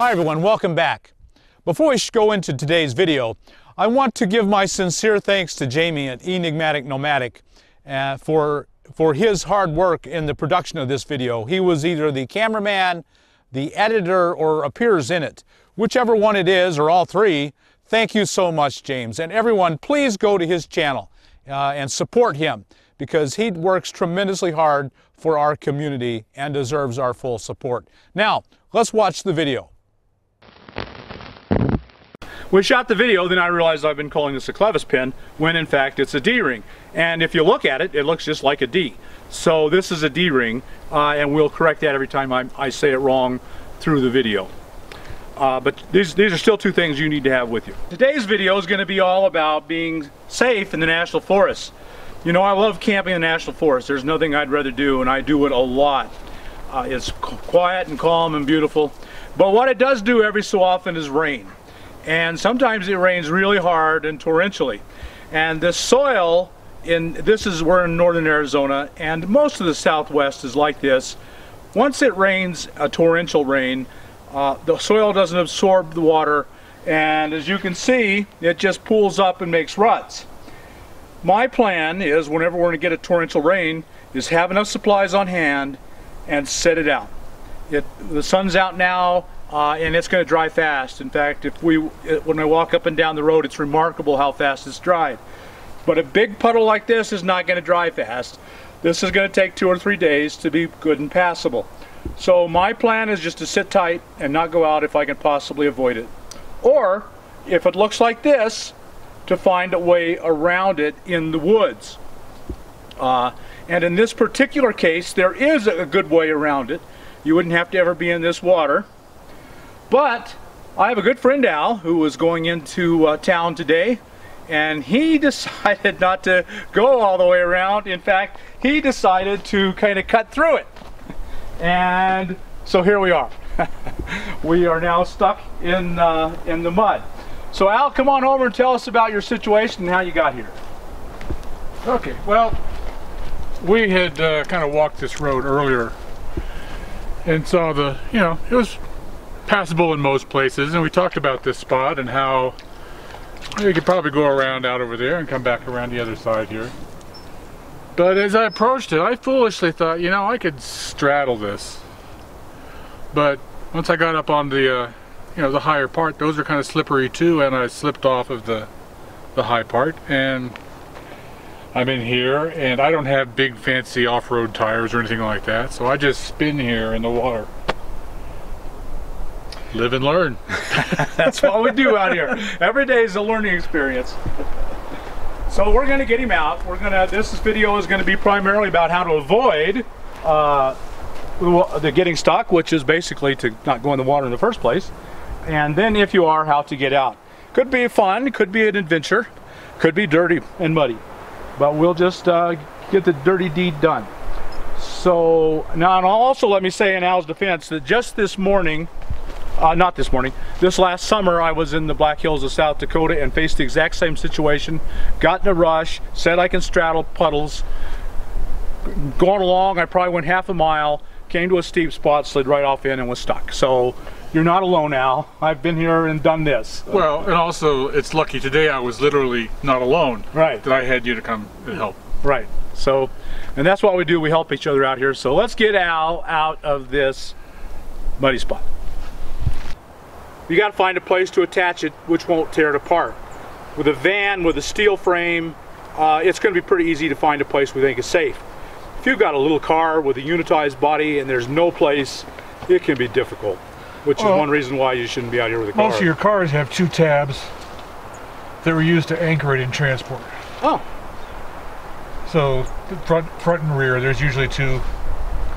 Hi everyone, welcome back. Before we go into today's video, I want to give my sincere thanks to Jamie at Enigmatic Nomadic for his hard work in the production of this video. He was either the cameraman, the editor, or appears in it. Whichever one it is, or all three, thank you so much, James. And everyone, please go to his channel and support him, because he works tremendously hard for our community and deserves our full support. Now, let's watch the video. We shot the video, then I realized I've been calling this a clevis pin, when in fact it's a D-ring. And if you look at it, it looks just like a D. So this is a D-ring, and we'll correct that every time I say it wrong through the video. But these are still two things you need to have with you. Today's video is going to be all about being safe in the National Forest. You know, I love camping in the National Forest. There's nothing I'd rather do, and I do it a lot. It's quiet and calm and beautiful. But what it does do every so often is rain. And sometimes it rains really hard and torrentially. And the soil, we're in northern Arizona, and most of the Southwest is like this. Once it rains, a torrential rain, the soil doesn't absorb the water, and as you can see, it just pools up and makes ruts. My plan is, whenever we're going to get a torrential rain, is have enough supplies on hand and set it out. The sun's out now, and it's going to dry fast. In fact, when I walk up and down the road, it's remarkable how fast it's dried. But a big puddle like this is not going to dry fast. This is going to take 2 or 3 days to be good and passable. So my plan is just to sit tight and not go out if I can possibly avoid it. Or, if it looks like this, to find a way around it in the woods. And in this particular case, there is a good way around it. You wouldn't have to ever be in this water. But I have a good friend, Al, who was going into town today, and he decided not to go all the way around. In fact, he decided to kind of cut through it. And so here we are. We are now stuck in the mud. So Al, come on over and tell us about your situation and how you got here. Okay, well, we had kind of walked this road earlier and saw it was passable in most places, and we talked about this spot and how you could probably go around out over there and come back around the other side here. But as I approached it, I foolishly thought, I could straddle this. But once I got up on the the higher part, those are kind of slippery too, and I slipped off of the high part, and I'm in here, and I don't have big fancy off-road tires or anything like that, so I just spin here in the water. Live and learn. That's what we do out here. Every day is a learning experience. So we're going to get him out. This video is going to be primarily about how to avoid the getting stuck, which is basically to not go in the water in the first place. And then, if you are, how to get out. Could be fun, could be an adventure, could be dirty and muddy. But we'll just get the dirty deed done. So now, and also let me say in Al's defense that just this morning, this last summer, I was in the Black Hills of South Dakota and faced the exact same situation. Got in a rush, said I can straddle puddles. Going along, I probably went half a mile, came to a steep spot, slid right off in and was stuck. So you're not alone, Al. I've been here and done this. Well, and also it's lucky today I was literally not alone. Right. That I had you to come and help. Right. So, and that's what we do. We help each other out here. So let's get Al out of this muddy spot. You got to find a place to attach it which won't tear it apart. With a van with a steel frame, it's going to be pretty easy to find a place we think is safe. If you've got a little car with a unitized body and there's no place, it can be difficult, which is one reason why you shouldn't be out here with a car. Most of your cars have 2 tabs that were used to anchor it in transport. Oh. So front and rear, there's usually 2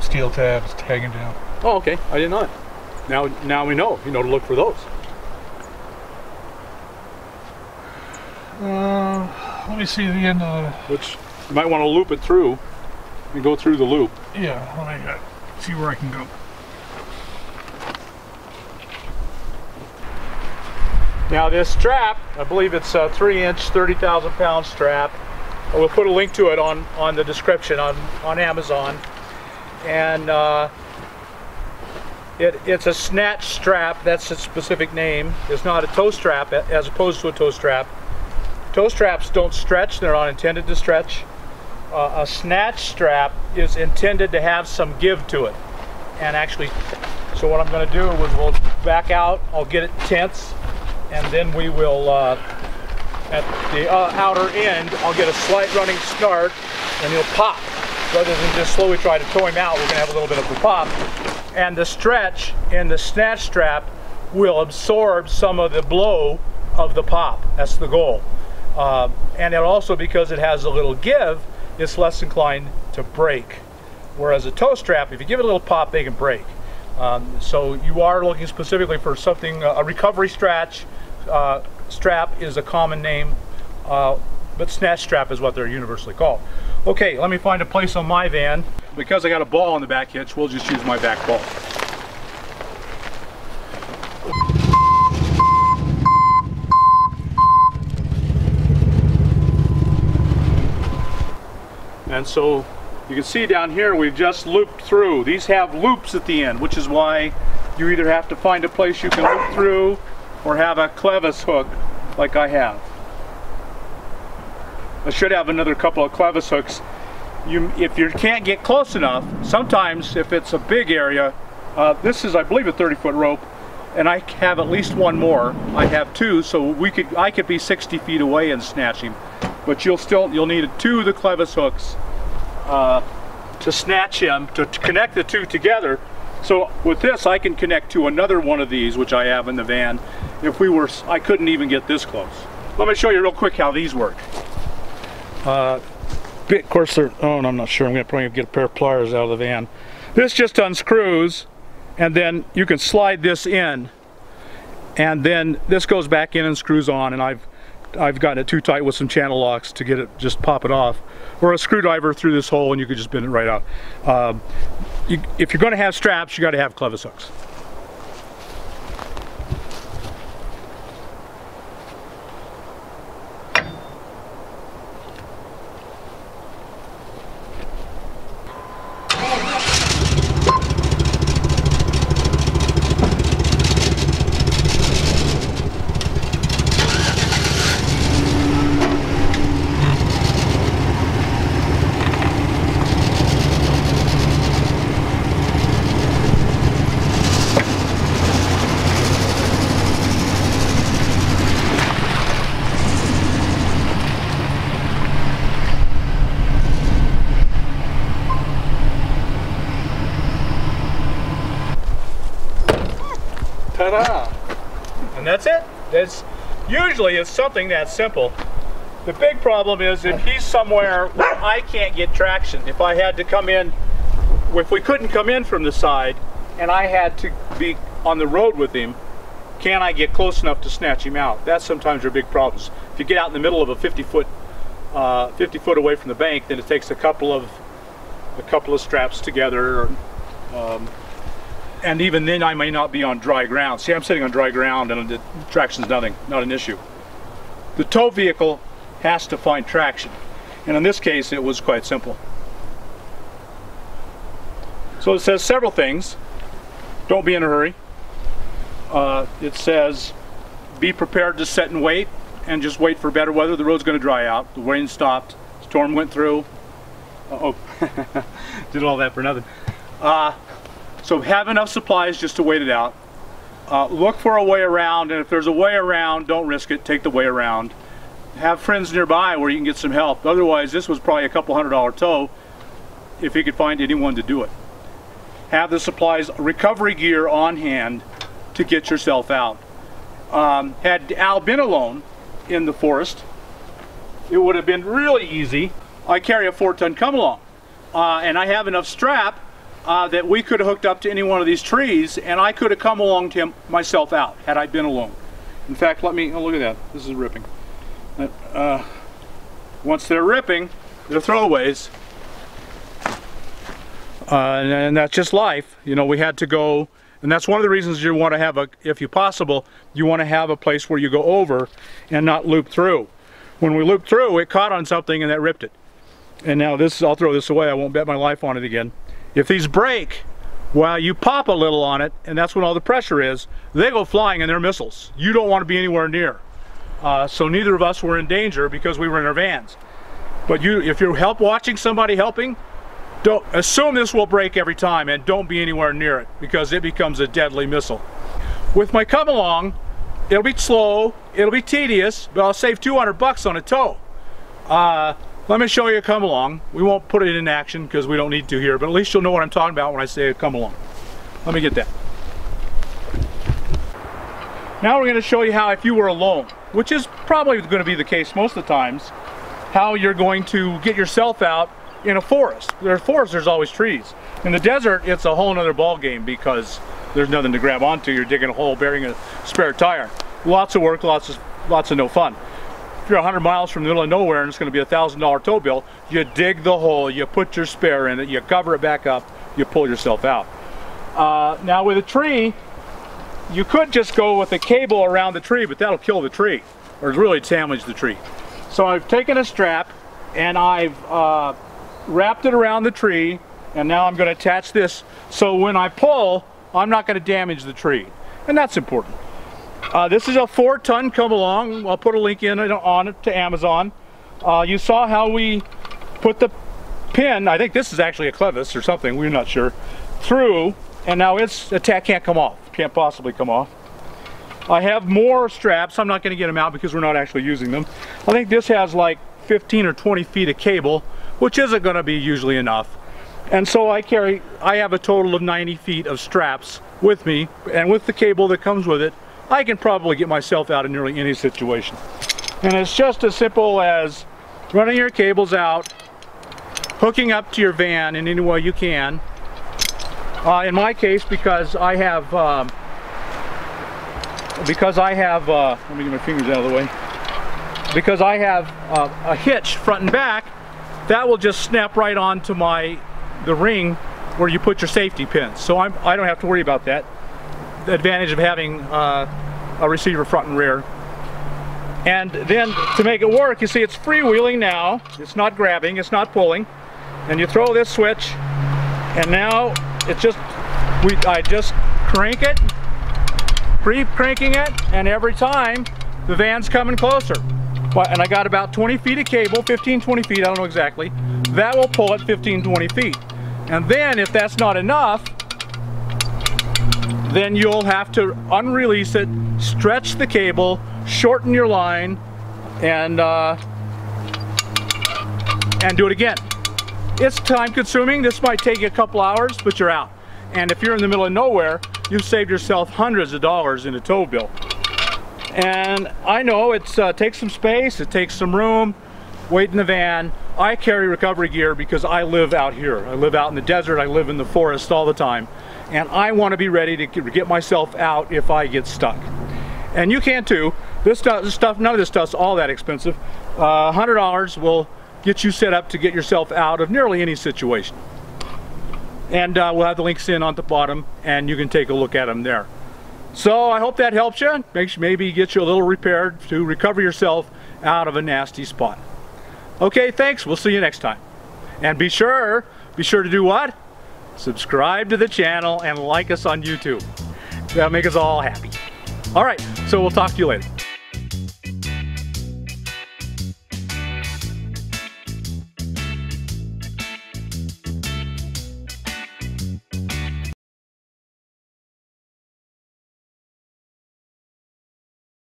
steel tabs hanging down. Oh, okay. I didn't know it. Now we know. To look for those. Let me see the end of it. Which you might want to loop it through and go through the loop. Yeah, let me see where I can go. Now this strap, I believe it's a 3-inch, 30,000 pound strap. We'll put a link to it on the description on Amazon. And It's a snatch strap. That's its specific name. It's not a toe strap as opposed to a toe strap. Toe straps don't stretch. They're not intended to stretch. A snatch strap is intended to have some give to it. And actually, so what I'm going to do is we'll back out. I'll get it tense, and then we will, at the outer end, I'll get a slight running start, and he'll pop. Rather than just slowly try to tow him out, we're going to have a little bit of a pop. And the stretch in the snatch strap will absorb some of the blow of the pop. That's the goal. And it also, because it has a little give, it's less inclined to break. Whereas a toe strap, if you give it a little pop, they can break. So you are looking specifically for something, a recovery strap is a common name, but snatch strap is what they're universally called. Okay, let me find a place on my van. Because I got a ball on the back hitch, we'll just use my back ball. And so you can see down here we've just looped through. These have loops at the end, which is why you either have to find a place you can loop through or have a clevis hook like I have. I should have another couple of clevis hooks. If you can't get close enough, sometimes if it's a big area, this is, I believe, a 30-foot rope, and I have at least one more. I have two, so I could be 60 feet away and snatch him. But you'll need two of the clevis hooks to snatch him, to connect the two together. So with this, I can connect to another one of these, which I have in the van. I couldn't even get this close. Let me show you real quick how these work. Of course, I'm not sure. I'm going to probably get a pair of pliers out of the van. This just unscrews, and then you can slide this in, and then this goes back in and screws on. And I've gotten it too tight with some channel locks to get it, just pop it off, or a screwdriver through this hole, and you could just bend it right out. If you're going to have straps, you got to have clevis hooks. Ta-da! And that's it. Usually it's something that simple. The big problem is if he's somewhere where I can't get traction. If I had to come in, if we couldn't come in from the side and I had to be on the road with him, can I get close enough to snatch him out? That's sometimes your big problems. If you get out in the middle of a 50 foot away from the bank, then it takes a couple of straps together. And even then I may not be on dry ground. See, I'm sitting on dry ground and the traction's not an issue. The tow vehicle has to find traction. And in this case, it was quite simple. So it says several things. Don't be in a hurry. It says be prepared to sit and wait, and just wait for better weather. The road's going to dry out. The rain stopped. Storm went through. Uh-oh. Did all that for nothing. So have enough supplies just to wait it out. Look for a way around, and if there's a way around, don't risk it. Take the way around. Have friends nearby where you can get some help. Otherwise, this was probably a couple $100 tow if you could find anyone to do it. Have the supplies, recovery gear on hand to get yourself out. Had Al been alone in the forest, it would have been really easy. I carry a 4-ton come-along, and I have enough strap that we could have hooked up to any one of these trees, and I could have come along to myself out had I been alone. In fact, look at that. This is ripping. Once they're ripping, they're throwaways. And that's just life. You know, we had to go, and that's one of the reasons you want to have if you possible, you want to have a place where you go over and not loop through. When we looped through, it caught on something and that ripped it. And now I'll throw this away. I won't bet my life on it again. If these break, Well, you pop a little on it, and that's when all the pressure is. They go flying and they're missiles. You don't want to be anywhere near. So neither of us were in danger because we were in our vans. But if you're watching somebody helping, don't assume this will break every time, and don't be anywhere near it because it becomes a deadly missile. With my come along, it'll be slow, it'll be tedious, but I'll save 200 bucks on a tow. Let me show you a come along. We won't put it in action because we don't need to here, but at least you'll know what I'm talking about when I say a come along. Let me get that. Now we're going to show you how, if you were alone, which is probably going to be the case most of the times, how you're going to get yourself out in a forest. There's forests, there's always trees. In the desert, it's a whole nother ball game because there's nothing to grab onto. You're digging a hole, burying a spare tire. Lots of work, lots of no fun. If you're 100 miles from the middle of nowhere and it's going to be a $1,000 tow bill, you dig the hole, you put your spare in it, you cover it back up, you pull yourself out. Now with a tree, you could just go with a cable around the tree, but that'll kill the tree, or really damage the tree. So I've taken a strap and I've wrapped it around the tree, and now I'm going to attach this so when I pull, I'm not going to damage the tree, and that's important. This is a 4-ton come along. I'll put a link on it to Amazon. You saw how we put the pin, I think this is actually a clevis or something, we're not sure, through, and now the tack can't come off, can't possibly come off. I have more straps. I'm not going to get them out because we're not actually using them. I think this has like 15 or 20 feet of cable, which isn't going to be usually enough. And so I have a total of 90 feet of straps with me, and with the cable that comes with it, I can probably get myself out of nearly any situation. And it's just as simple as running your cables out, hooking up to your van in any way you can. In my case, because I have, let me get my fingers out of the way, because I have a hitch front and back, that will just snap right onto the ring where you put your safety pins. So I don't have to worry about that. The advantage of having a receiver front and rear. And then to make it work, you see it's freewheeling now. It's not grabbing, it's not pulling. And you throw this switch, and now it's just, I just crank it, keep cranking it, and every time the van's coming closer. And I got about 20 feet of cable, 15, 20 feet, I don't know exactly. That will pull it 15, 20 feet. And then if that's not enough, then you'll have to unrelease it, stretch the cable, shorten your line, and do it again. It's time consuming. This might take you a couple hours, but you're out. And if you're in the middle of nowhere, you've saved yourself hundreds of dollars in a tow bill. And I know it takes some space, it takes some room, weight in the van. I carry recovery gear because I live out here. I live out in the desert, I live in the forest all the time. And I want to be ready to get myself out if I get stuck. And you can too. This stuff, none of this stuff's all that expensive. $100 will get you set up to get yourself out of nearly any situation. And we'll have the links in on the bottom, and you can take a look at them there. So I hope that helps you. Maybe get you a little repaired to recover yourself out of a nasty spot. Okay, thanks. We'll see you next time. And be sure to do what? Subscribe to the channel and like us on YouTube. That'll make us all happy. All right, so we'll talk to you later.